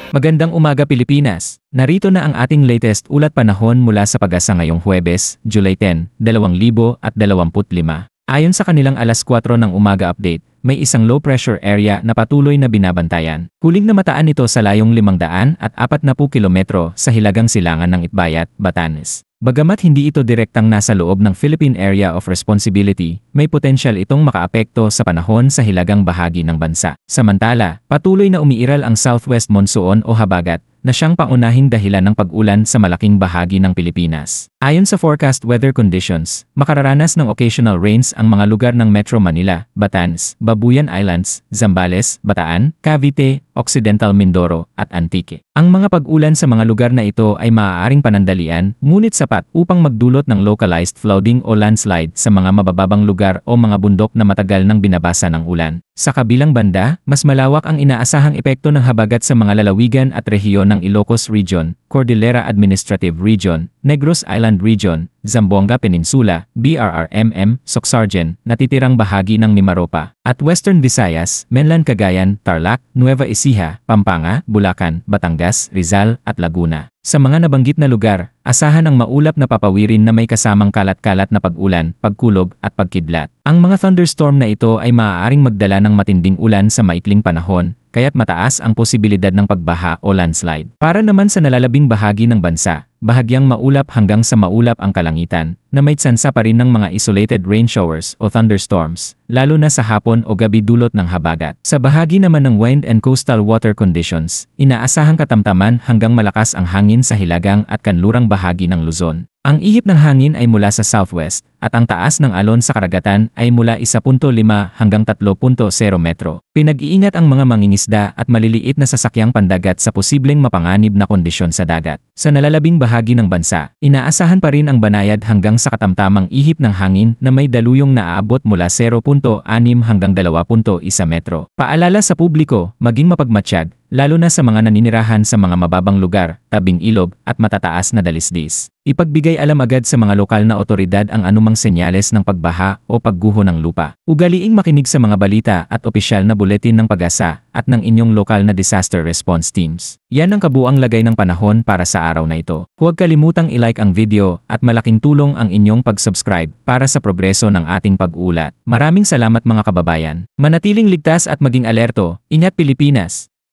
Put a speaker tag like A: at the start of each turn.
A: Magandang umaga Pilipinas! Narito na ang ating latest ulat panahon mula sa Pag-asa ngayong Huwebes, July 10, 2025. Ayon sa kanilang alas 4 ng umaga update, may isang low pressure area na patuloy na binabantayan. Huling namataan ito sa layong 540 kilometro sa hilagang silangan ng Itbayat, Batanes. Bagamat hindi ito direktang nasa loob ng Philippine Area of Responsibility, may potensyal itong makaapekto sa panahon sa hilagang bahagi ng bansa. Samantala, patuloy na umiiral ang southwest monsoon o habagat, na siyang pangunahing dahilan ng pag-ulan sa malaking bahagi ng Pilipinas. Ayon sa forecast weather conditions, makararanas ng occasional rains ang mga lugar ng Metro Manila, Batanes, Babuyan Islands, Zambales, Bataan, Cavite, Occidental Mindoro, at Antique. Ang mga pag-ulan sa mga lugar na ito ay maaaring panandalian, ngunit sapat upang magdulot ng localized flooding o landslide sa mga mabababang lugar o mga bundok na matagal nang binabasa ng ulan. Sa kabilang banda, mas malawak ang inaasahang epekto ng habagat sa mga lalawigan at rehiyon ng Ilocos Region, Cordillera Administrative Region, Negros Island Region, Zamboanga Peninsula, BRRMM, Soxargen, natitirang bahagi ng Mimaropa, at Western Visayas, Mainland Cagayan, Tarlac, Nueva Ecija, Pampanga, Bulacan, Batangas, Rizal, at Laguna. Sa mga nabanggit na lugar, asahan ang maulap na papawirin na may kasamang kalat-kalat na pag-ulan, pagkulog, at pagkidlat. Ang mga thunderstorm na ito ay maaaring magdala ng matinding ulan sa maikling panahon, kaya't mataas ang posibilidad ng pagbaha o landslide. Para naman sa nalalabing bahagi ng bansa, bahagyang maulap hanggang sa maulap ang kalangitan, na may tsansa pa rin ng mga isolated rain showers o thunderstorms, lalo na sa hapon o gabi dulot ng habagat. Sa bahagi naman ng wind and coastal water conditions, inaasahang katamtaman hanggang malakas ang hangin sa hilagang at kanlurang bahagi ng Luzon. Ang ihip ng hangin ay mula sa southwest, at ang taas ng alon sa karagatan ay mula 1.5 hanggang 3.0 metro. Pinag-iingat ang mga mangingisda at maliliit na sasakyang pandagat sa posibleng mapanganib na kondisyon sa dagat. Sa nalalabing bahagi ng bansa, inaasahan pa rin ang banayad hanggang sa katamtamang ihip ng hangin na may daluyong naaabot mula 0.6 hanggang 2.1 metro. Paalala sa publiko, maging mapagmatsyag, lalo na sa mga naninirahan sa mga mababang lugar, tabing ilog, at matataas na dalisdis. Ipagbigay alam agad sa mga lokal na otoridad ang anumang senyales ng pagbaha o pagguho ng lupa. Ugaliing makinig sa mga balita at opisyal na buletin ng Pag-asa at ng inyong lokal na disaster response teams. Yan ang kabuang lagay ng panahon para sa araw na ito. Huwag kalimutang i-like ang video at malaking tulong ang inyong pag-subscribe para sa progreso ng ating pag-uulat. Maraming salamat mga kababayan. Manatiling ligtas at maging alerto. Ingat Pilipinas!